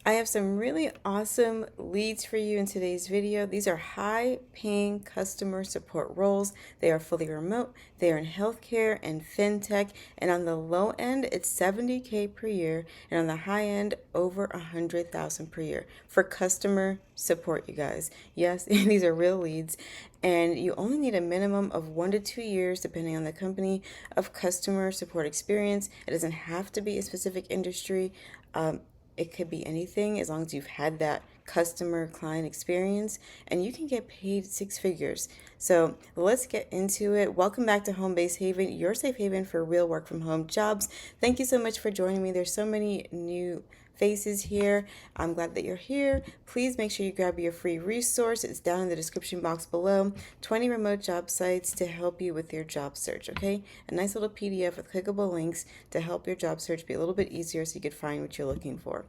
I have some really awesome leads for you in today's video. These are high-paying customer support roles. They are fully remote. They are in healthcare and fintech. And on the low end, it's 70K per year. And on the high end, over 100,000 per year for customer support, you guys. Yes, these are real leads. And you only need a minimum of 1 to 2 years, depending on the company, of customer support experience. It doesn't have to be a specific industry. It could be anything as long as you've had that customer client experience, and you can get paid 6 figures. So let's get into it. Welcome back to Home Base Haven, your safe haven for real work from home jobs. Thank you so much for joining me. There's so many new faces here. I'm glad that you're here. Please make sure you grab your free resource. It's down in the description box below. 20 remote job sites to help you with your job search, okay? A nice little PDF with clickable links to help your job search be a little bit easier so you could find what you're looking for.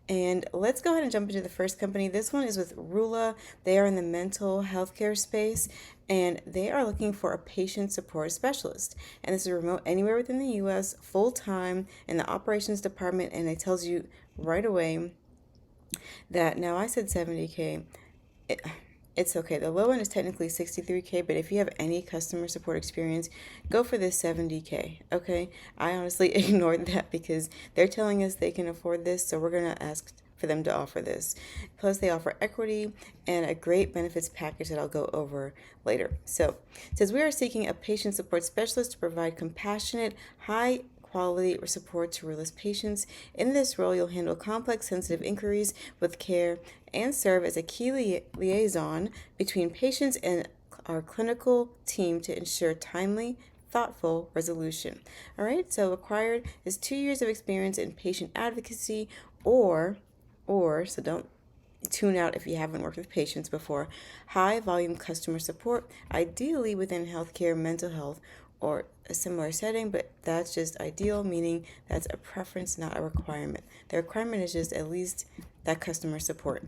And let's go ahead and jump into the first company. This one is with Rula. They are in the mental health care space, and they are looking for a patient support specialist. And this is remote anywhere within the U.S., full-time in the operations department, and it tells you right away that, now I said 70K. It's okay. The low end is technically 63K, but if you have any customer support experience, go for this 70K, okay? I honestly ignored that because they're telling us they can afford this, so we're going to ask for them to offer this. Plus, they offer equity and a great benefits package that I'll go over later. So, it says we are seeking a patient support specialist to provide compassionate, high quality or support to Rula's patients. In this role, you'll handle complex, sensitive inquiries with care and serve as a key liaison between patients and our clinical team to ensure timely, thoughtful resolution. All right, so required is 2 years of experience in patient advocacy so don't tune out if you haven't worked with patients before. High volume customer support, ideally within healthcare, mental health, or a similar setting, but that's just ideal, meaning that's a preference, not a requirement. The requirement is just at least that customer support.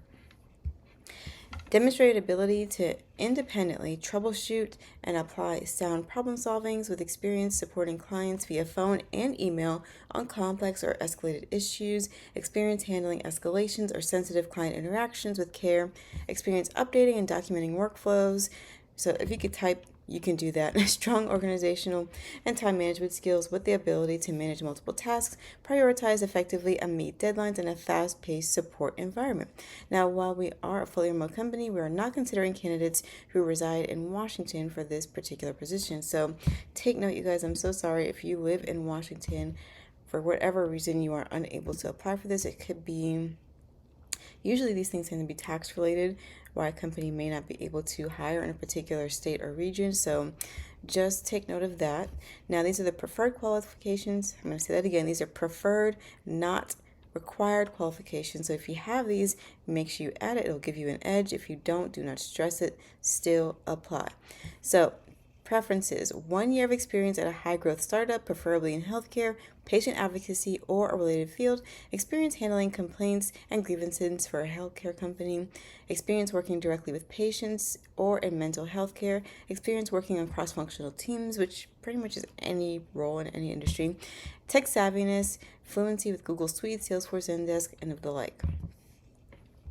Demonstrated ability to independently troubleshoot and apply sound problem solvings with experience supporting clients via phone and email on complex or escalated issues, experience handling escalations or sensitive client interactions with care, experience updating and documenting workflows. So if you could type, you can do that. Strong organizational and time management skills with the ability to manage multiple tasks, prioritize effectively, and meet deadlines in a fast-paced support environment. Now, while we are a fully remote company, we are not considering candidates who reside in Washington for this particular position. So take note, you guys, I'm so sorry if you live in Washington. For whatever reason you are unable to apply for this. It could be, usually these things tend to be tax related, why a company may not be able to hire in a particular state or region. So just take note of that. Now, these are the preferred qualifications. I'm going to say that again. These are preferred, not required qualifications. So if you have these, make sure you add it. It'll give you an edge. If you don't, do not stress it. Still apply. So preferences: 1 year of experience at a high growth startup, preferably in healthcare, patient advocacy, or a related field, experience handling complaints and grievances for a healthcare company, experience working directly with patients or in mental health care, experience working on cross functional teams, which pretty much is any role in any industry, tech savviness, fluency with Google Suite, Salesforce, Zendesk, and of the like.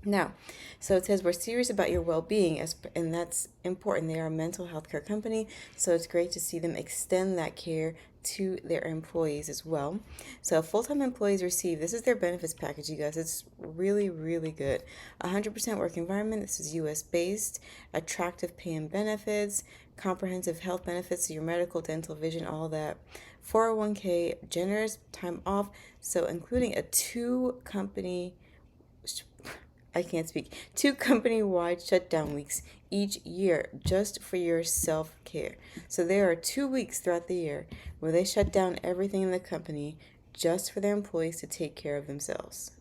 Now, so it says we're serious about your well-being, and that's important. They are a mental health care company, so it's great to see them extend that care to their employees as well. So full-time employees receive, this is their benefits package, you guys. It's really, really good. 100% work environment. This is U.S. based, attractive pay and benefits, comprehensive health benefits, so your medical, dental, vision, all that. 401k, generous time off, so including a two company-wide shutdown weeks each year just for your self-care. So there are 2 weeks throughout the year where they shut down everything in the company just for their employees to take care of themselves.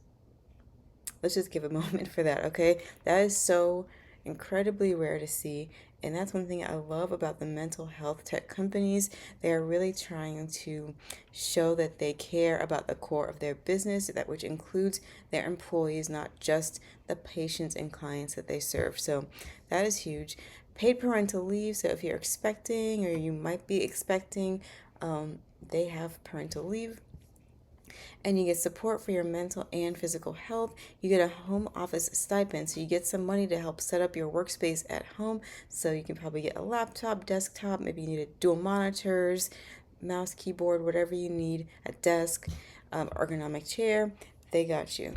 Let's just give a moment for that, okay? That is so incredibly rare to see. And that's one thing I love about the mental health tech companies. They are really trying to show that they care about the core of their business, that which includes their employees, not just the patients and clients that they serve. So that is huge. Paid parental leave. So if you're expecting or you might be expecting, they have parental leave. And you get support for your mental and physical health. You get a home office stipend, so you get some money to help set up your workspace at home. So you can probably get a laptop, desktop, maybe you need a dual monitors, mouse, keyboard, whatever you need, a desk, ergonomic chair. They got you.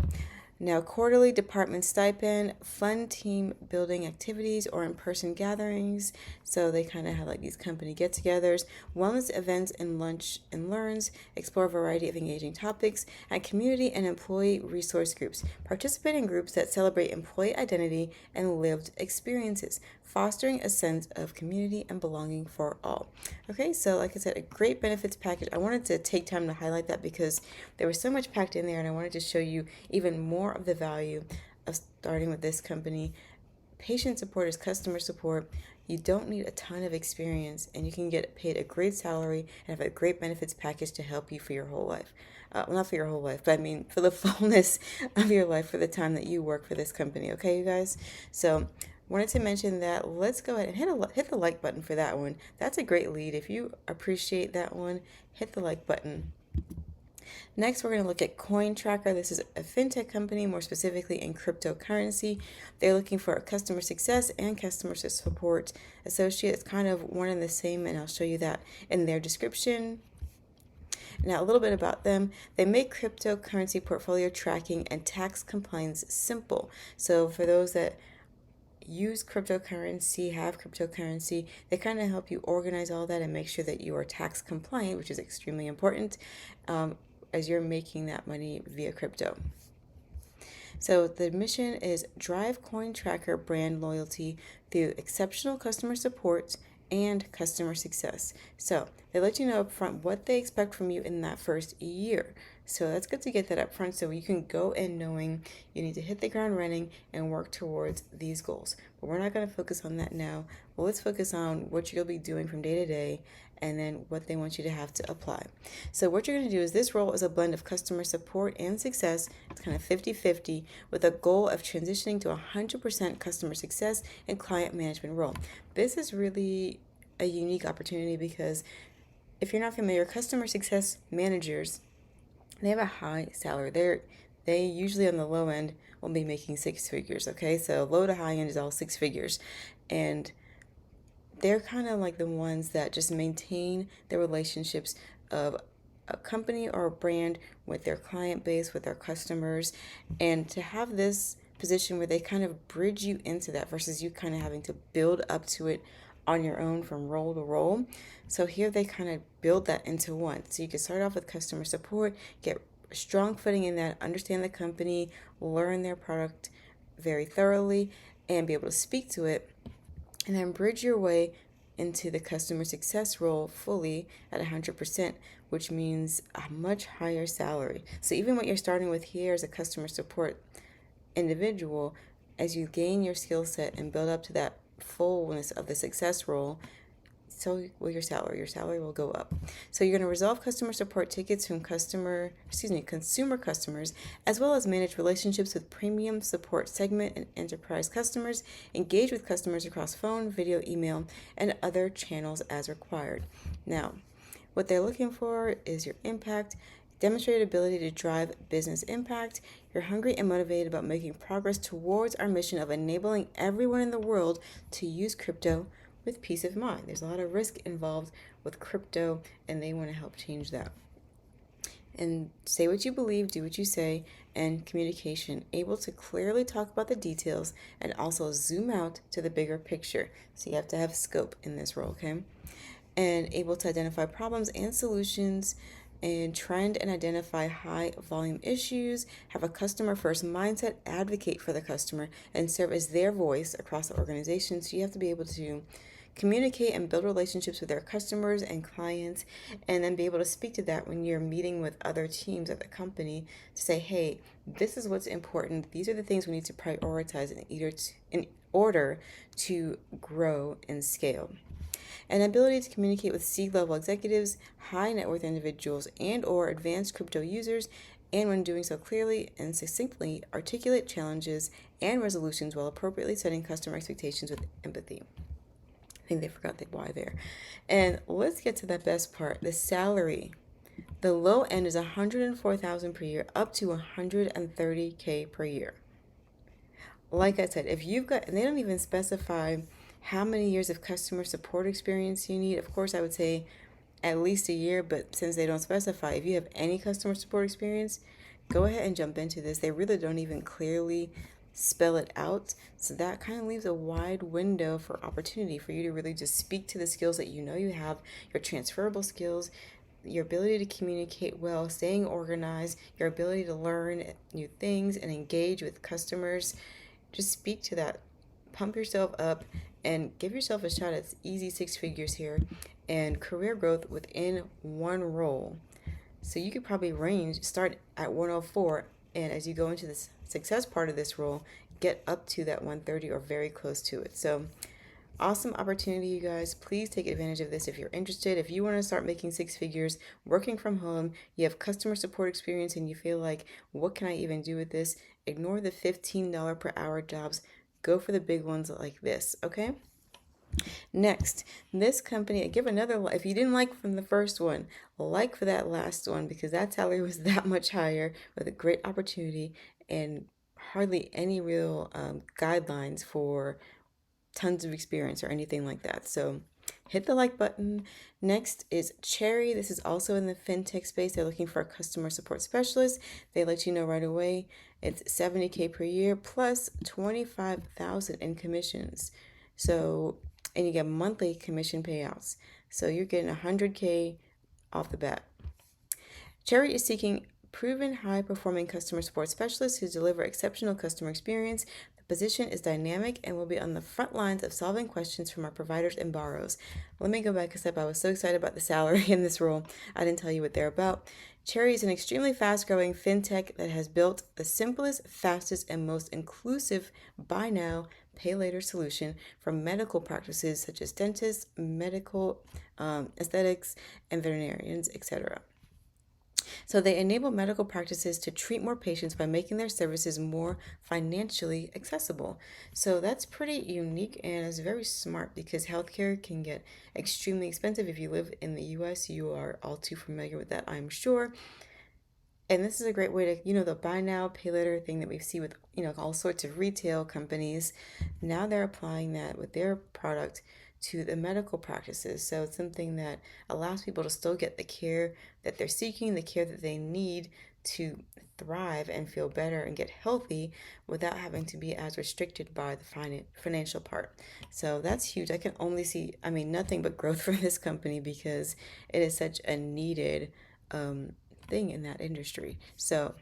Now, quarterly department stipend, fun team building activities or in person gatherings. So they kind of have like these company get togethers, wellness events and lunch and learns, explore a variety of engaging topics, and community and employee resource groups. Participate in groups that celebrate employee identity and lived experiences, fostering a sense of community and belonging for all. Okay, so like I said, a great benefits package. I wanted to take time to highlight that because there was so much packed in there, and I wanted to show you even more of the value of starting with this company. Patient support is customer support. You don't need a ton of experience, and you can get paid a great salary and have a great benefits package to help you for your whole life. Well, not for your whole life, but I mean for the fullness of your life for the time that you work for this company. Okay, you guys? So wanted to mention that. Let's go ahead and hit the like button for that one. That's a great lead. If you appreciate that one, hit the like button. Next, we're going to look at Coin Tracker. This is a fintech company, more specifically in cryptocurrency. They're looking for a customer success and customer support associate. It's kind of one and the same, and I'll show you that in their description. Now, a little bit about them. They make cryptocurrency portfolio tracking and tax compliance simple. So for those that use cryptocurrency, have cryptocurrency, they kind of help you organize all that and make sure that you are tax compliant, which is extremely important as you're making that money via crypto. So the mission is drive Coin Tracker brand loyalty through exceptional customer support and customer success. So they let you know up front what they expect from you in that first year. So that's good to get that up front so you can go in knowing you need to hit the ground running and work towards these goals. But we're not going to focus on that now. Well, let's focus on what you'll be doing from day to day and then what they want you to have to apply. So what you're going to do is this role is a blend of customer support and success. It's kind of 50-50 with a goal of transitioning to 100% customer success and client management role. This is really a unique opportunity because if you're not familiar, customer success managers, they have a high salary. They usually on the low end will be making six figures, okay? So low to high end is all six figures. And they're kind of like the ones that just maintain the relationships of a company or a brand with their client base, with their customers. And to have this position where they kind of bridge you into that versus you kind of having to build up to it on your own from role to role. So here they kind of build that into one. So you can start off with customer support, get strong footing in that, understand the company, learn their product very thoroughly, and be able to speak to it, and then bridge your way into the customer success role fully at 100%, which means a much higher salary. So even what you're starting with here as a customer support individual, as you gain your skill set and build up to that fullness of the success role, so will your salary. Your salary will go up. So you're going to resolve customer support tickets from consumer customers, as well as manage relationships with premium support segment and enterprise customers, engage with customers across phone, video, email, and other channels as required. Now, what they're looking for is your impact, demonstrated ability to drive business impact. You're hungry and motivated about making progress towards our mission of enabling everyone in the world to use crypto with peace of mind. There's a lot of risk involved with crypto, and they want to help change that. And say what you believe, do what you say, and communication, able to clearly talk about the details and also zoom out to the bigger picture. So you have to have scope in this role, okay? And able to identify problems and solutions and trend and identify high volume issues, have a customer first mindset, advocate for the customer, and serve as their voice across the organization. So you have to be able to communicate and build relationships with their customers and clients, and then be able to speak to that when you're meeting with other teams at the company to say, hey, this is what's important. These are the things we need to prioritize in order to grow and scale. An ability to communicate with C-level executives, high net worth individuals, and or advanced crypto users, and when doing so clearly and succinctly, articulate challenges and resolutions while appropriately setting customer expectations with empathy. I think they forgot the why there. And let's get to the best part, the salary. The low end is 104,000 per year up to 130K per year. Like I said, if you've got, and they don't even specify how many years of customer support experience you need. Of course, I would say at least a year, but since they don't specify, if you have any customer support experience, go ahead and jump into this. They really don't even clearly spell it out. So that kind of leaves a wide window for opportunity for you to really just speak to the skills that you know you have, your transferable skills, your ability to communicate well, staying organized, your ability to learn new things and engage with customers. Just speak to that. Pump yourself up and give yourself a shot at easy six figures here and career growth within one role. So you could probably start at 104, and as you go into this success part of this role, get up to that 130 or very close to it. So awesome opportunity, you guys. Please take advantage of this if you're interested. If you want to start making six figures working from home, you have customer support experience, and you feel like, what can I even do with this? Ignore the $15 per hour jobs. Go for the big ones like this, okay? Next, this company, give another, if you didn't like from the first one, like for that last one, because that salary was that much higher with a great opportunity and hardly any real guidelines for tons of experience or anything like that. So hit the like button. Next is Cherry. This is also in the fintech space. They're looking for a customer support specialist. They let you know right away. It's 70K per year plus 25,000 in commissions. So, and you get monthly commission payouts. So you're getting 100K off the bat. Cherry is seeking proven high-performing customer support specialists who deliver exceptional customer experience. The position is dynamic and will be on the front lines of solving questions from our providers and borrowers. Let me go back a step. I was so excited about the salary in this role. I didn't tell you what they're about. Cherry is an extremely fast-growing fintech that has built the simplest, fastest, and most inclusive buy now, pay later solution for medical practices such as dentists, medical aesthetics, and veterinarians, etc. So they enable medical practices to treat more patients by making their services more financially accessible. So that's pretty unique and is very smart because healthcare can get extremely expensive. If you live in the US, you are all too familiar with that, I'm sure. And this is a great way to, the buy now, pay later thing that we see with, all sorts of retail companies. Now they're applying that with their product to the medical practices. So it's something that allows people to still get the care that they're seeking, the care that they need to thrive and feel better and get healthy without having to be as restricted by the financial part. So that's huge. I can only see, nothing but growth for this company because it is such a needed thing in that industry. So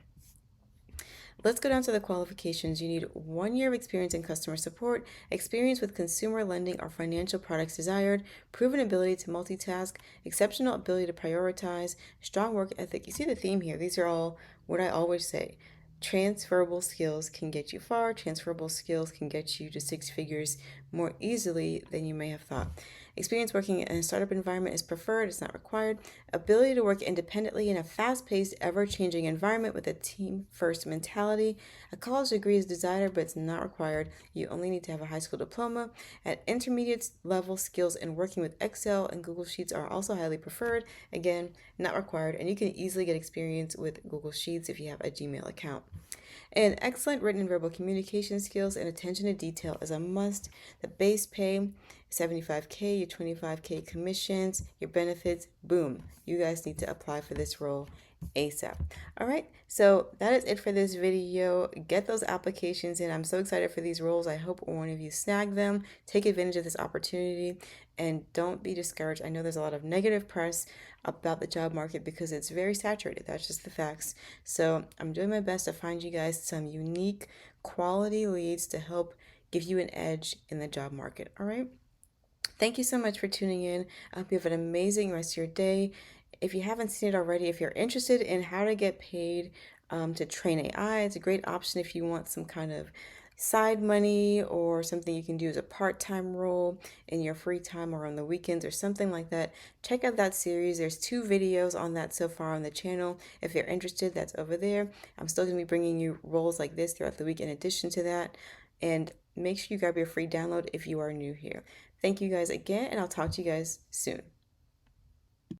let's go down to the qualifications. You need 1 year of experience in customer support, experience with consumer lending or financial products desired, proven ability to multitask, exceptional ability to prioritize, strong work ethic. You see the theme here. These are all what I always say. Transferable skills can get you far. Transferable skills can get you to six figures more easily than you may have thought. Experience working in a startup environment is preferred, it's not required. Ability to work independently in a fast-paced, ever-changing environment with a team-first mentality. A college degree is desired, but it's not required. You only need to have a high school diploma. At intermediate level, skills in working with Excel and Google Sheets are also highly preferred. Again, not required, and you can easily get experience with Google Sheets if you have a Gmail account. And excellent written and verbal communication skills and attention to detail is a must. The base pay, 75K, your 25K commissions, your benefits, boom. You guys need to apply for this role ASAP. All right, so that is it for this video. Get those applications in. I'm so excited for these roles. I hope one of you snag them. Take advantage of this opportunity and don't be discouraged. I know there's a lot of negative press about the job market because it's very saturated. That's just the facts. So I'm doing my best to find you guys some unique quality leads to help give you an edge in the job market. All right. Thank you so much for tuning in. I hope you have an amazing rest of your day. If you haven't seen it already, if you're interested in how to get paid to train AI, it's a great option if you want some kind of side money or something you can do as a part-time role in your free time or on the weekends or something like that. Check out that series. There's 2 videos on that so far on the channel. If you're interested, that's over there. I'm still going to be bringing you roles like this throughout the week in addition to that. And make sure you grab your free download if you are new here. Thank you guys again, and I'll talk to you guys soon.